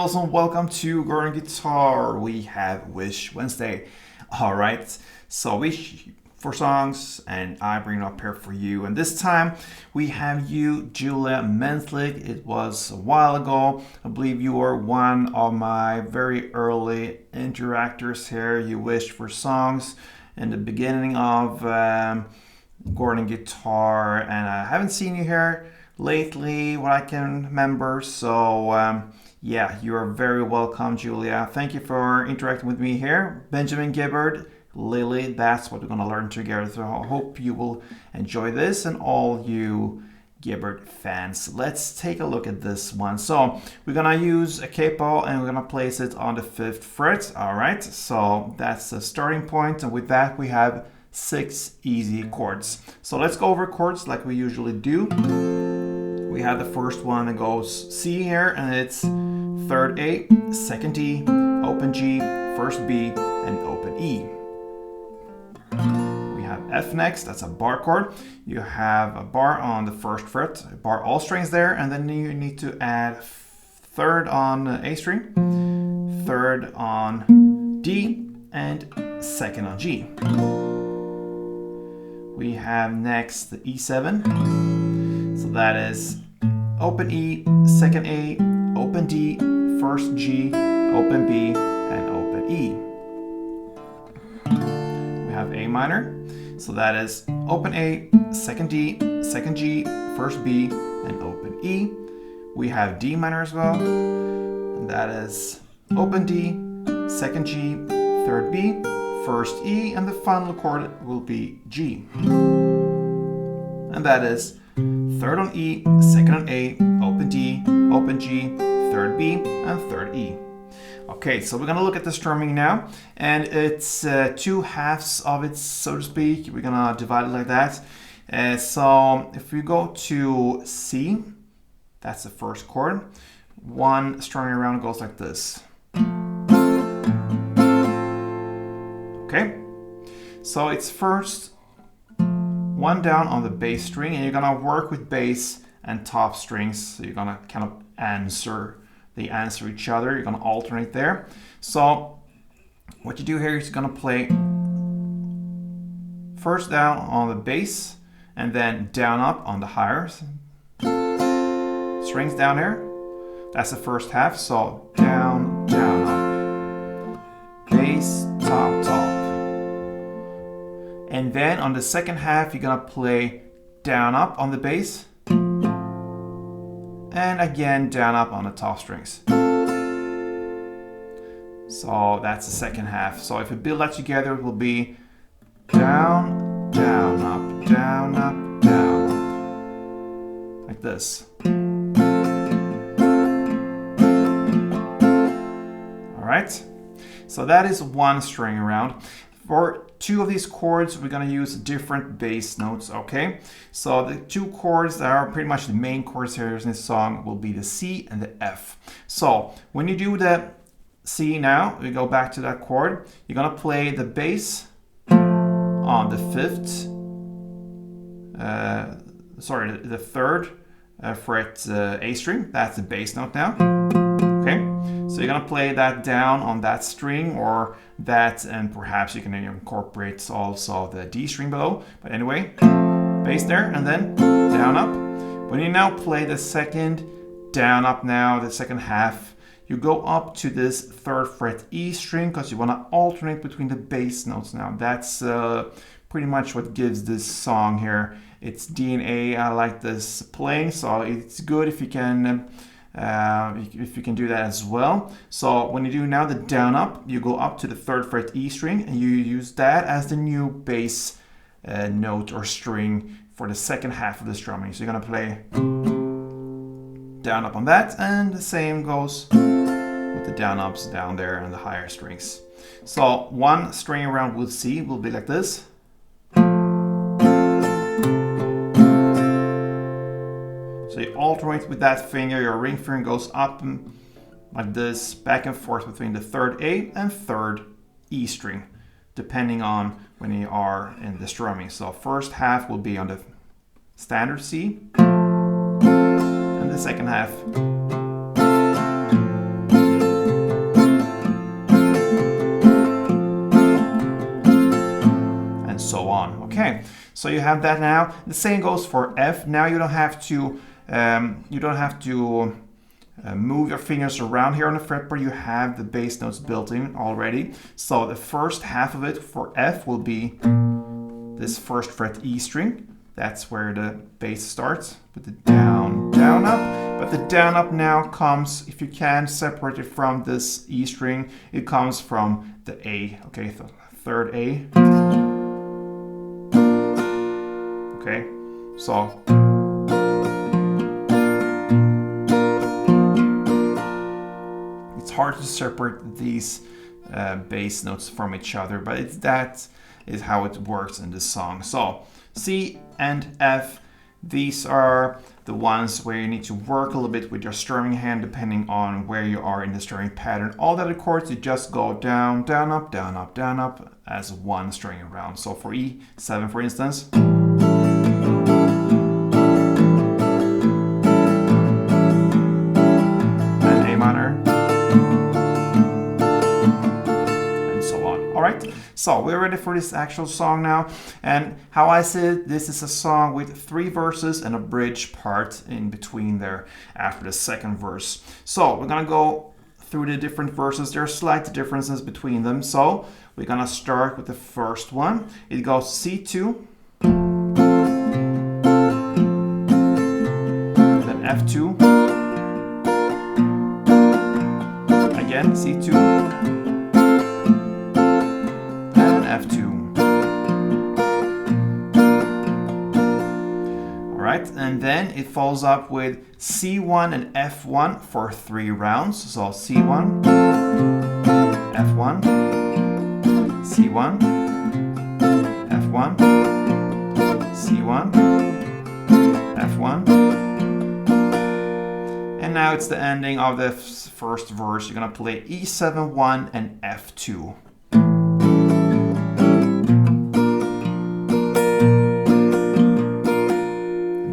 girls, and welcome to Girl Guitar. We have Wish Wednesday. All right, so wish for songs, and I bring it up here for you. And this time we have you, Julia Mentlik. It was a while ago. I believe you were one of my very early interactors here. You wished for songs in the beginning of Gordon Guitar, and I haven't seen you here lately, what I can remember. So yeah, you are very welcome, Julia. Thank you for interacting with me here. Benjamin Gibbard, Lily, that's what we're going to learn together. So I hope you will enjoy this, and all you Gibbard fans. Let's take a look at this one. So we're going to use a capo and we're going to place it on the 5th fret. All right, so that's the starting point. And with that, we have 6 easy chords. So let's go over chords like we usually do. We have the first one that goes C here, and it's 3rd A, 2nd E, open G, 1st B, and open E. We have F next, that's a bar chord. You have a bar on the 1st fret, a bar all strings there, and then you need to add 3rd on A string, 3rd on D, and 2nd on G. We have next the E7, so that is open E, 2nd A, open D, 1st G, open B, and open E. We have A minor, so that is open A, 2nd D, 2nd G, 1st B, and open E. We have D minor as well, and that is open D, 2nd G, 3rd B, 1st E, and the final chord will be G. And that is 3rd on E, 2nd on A, open D, open G, 3rd B, and 3rd E. Okay, so we're gonna look at the strumming now, and it's 2 halves of it, so to speak. We're gonna divide it like that. So if we go to C, that's the first chord. One strumming around goes like this. Okay, so it's first one down on the bass string, and you're gonna work with bass and top strings. So you're gonna kind of answer each other. You're gonna alternate there. So what you do here is you're gonna play first down on the bass, and then down up on the higher strings down here. That's the first half. So down, down, up, bass, top, top. And then on the second half, you're gonna play down up on the bass, and again down up on the top strings. So that's the second half. So if we build that together, it will be down, down, up, down, up, down, up, like this. All right. So that is one string around. For 2 of these chords, we're going to use different bass notes, okay? So the 2 chords that are pretty much the main chords here in this song will be the C and the F. So when you do the C now, we go back to that chord, you're going to play the bass on the 5th, the 3rd fret A string. That's the bass note now, okay? So you're gonna play that down on that string, or that, and perhaps you can incorporate also the D string below. But anyway, bass there, and then down up. When you now play the second down up now, the second half, you go up to this 3rd fret E string, because you wanna alternate between the bass notes now. That's pretty much what gives this song here its DNA. I like this playing, so it's good if you can do that as well. So when you do now the down up, you go up to the 3rd fret E string, and you use that as the new bass note or string for the second half of the strumming. So you're gonna play down up on that, and the same goes with the down ups down there and the higher strings. So one string around with C will be like this. So you alternate with that finger, your ring finger goes up and like this, back and forth between the 3rd A and 3rd E string, depending on when you are in the strumming. So first half will be on the standard C, and the second half so on. Okay, so you have that now. The same goes for F. Now you don't have to move your fingers around here on the fretboard. You have the bass notes built in already. So the first half of it for F will be this first fret E string. That's where the bass starts with the down, down, up. But the down, up now comes, if you can separate it from this E string, it comes from the A, okay, the third A. Okay, so it's hard to separate these bass notes from each other, but that is how it works in this song. So C and F, these are the ones where you need to work a little bit with your strumming hand depending on where you are in the strumming pattern. All the other chords, you just go down, down, up, down, up, down, up as one string around. So for E7, for instance, and A minor, and so on. All right. So we're ready for this actual song now, and how I see it, this is a song with 3 verses and a bridge part in between there after the second verse. So we're gonna go through the different verses. There are slight differences between them. So we're gonna start with the first one. It goes C2, then F2, again C2, F2. Alright, and then it follows up with C1 and F1 for 3 rounds. So C1, F1, C1, F1, C1, F1. And now it's the ending of the first verse. You're gonna play E7, 1 and F2.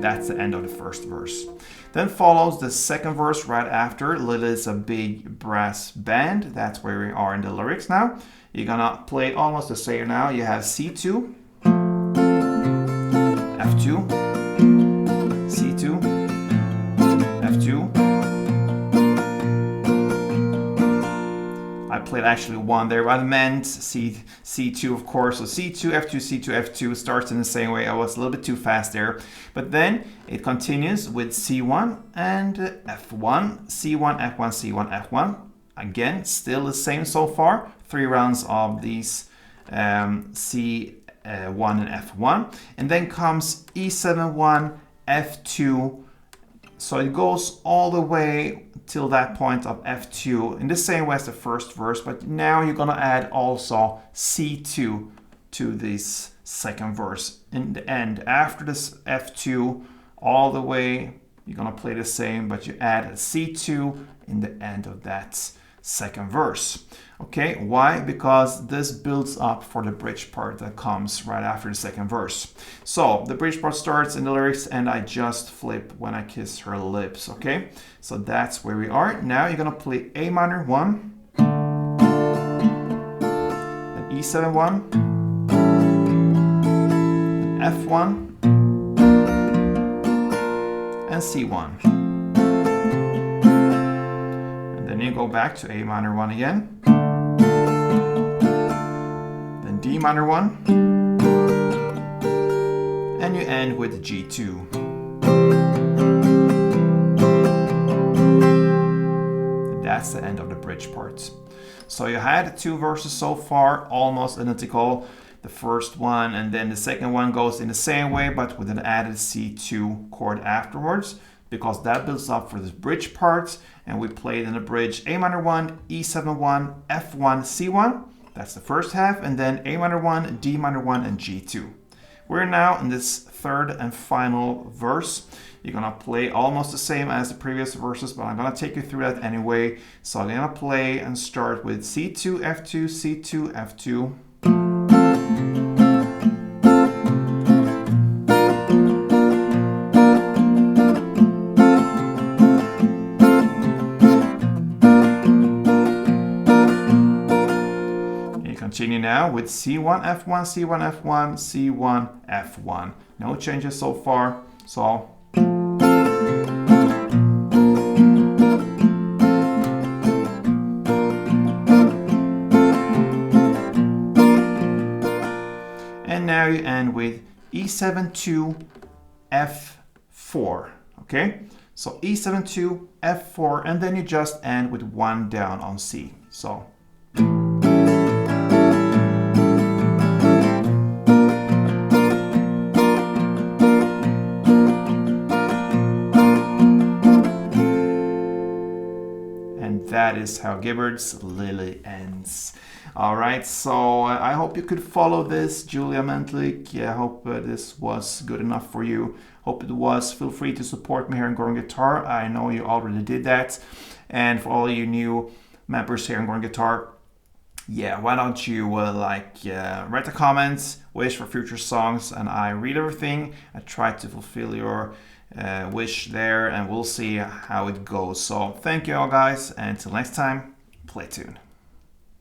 That's the end of the first verse. Then follows the second verse right after. Lilith's a big brass band. That's where we are in the lyrics now. You're gonna play almost the same now. You have C2, F2, C2, F2. I played actually 1 there, but I meant C2 of course. So C2, F2, C2, F2 starts in the same way. I was a little bit too fast there. But then it continues with C1 and F1, C1, F1, C1, F1. Again, still the same so far. 3 rounds of these C1 and F1. And then comes E7, 1, F2. So it goes all the way till that point of F2 in the same way as the first verse, but now you're gonna add also C2 to this second verse. In the end, after this F2 all the way, you're gonna play the same, but you add a C2 in the end of that second verse. Okay, why? Because this builds up for the bridge part that comes right after the second verse. So the bridge part starts in the lyrics, and I just flip when I kiss her lips. Okay, so that's where we are. Now you're gonna play A minor 1, then E7 1, F1, and C1. Then you go back to A minor 1 again, then D minor 1, and you end with G2. And that's the end of the bridge part. So you had 2 verses so far, almost identical. The first one and then the second one goes in the same way, but with an added C2 chord afterwards, because that builds up for this bridge part. And we played in the bridge A minor 1, E7 1, F1, C1. That's the first half. And then A minor 1, D minor 1, and G2. We're now in this third and final verse. You're gonna play almost the same as the previous verses, but I'm gonna take you through that anyway. So I'm gonna play and start with C2, F2, C2, F2. Continue now down with C1, F1, C1, F1, C1, F1. No changes so far. So and now you end with E7 to F4. Okay, so E7 to F4, and then you just end with 1 down on C. So that is how Gibbard's Lily ends. All right, so I hope you could follow this, Julia Mentlik. Yeah, I hope this was good enough for you. Hope it was. Feel free to support me here in Gorn Guitar. I know you already did that. And for all you new members here in Gorn Guitar, yeah, why don't you write a comment, wish for future songs, and I read everything. I try to fulfill your wish there, and we'll see how it goes. So thank you all, guys, and until next time, play tune.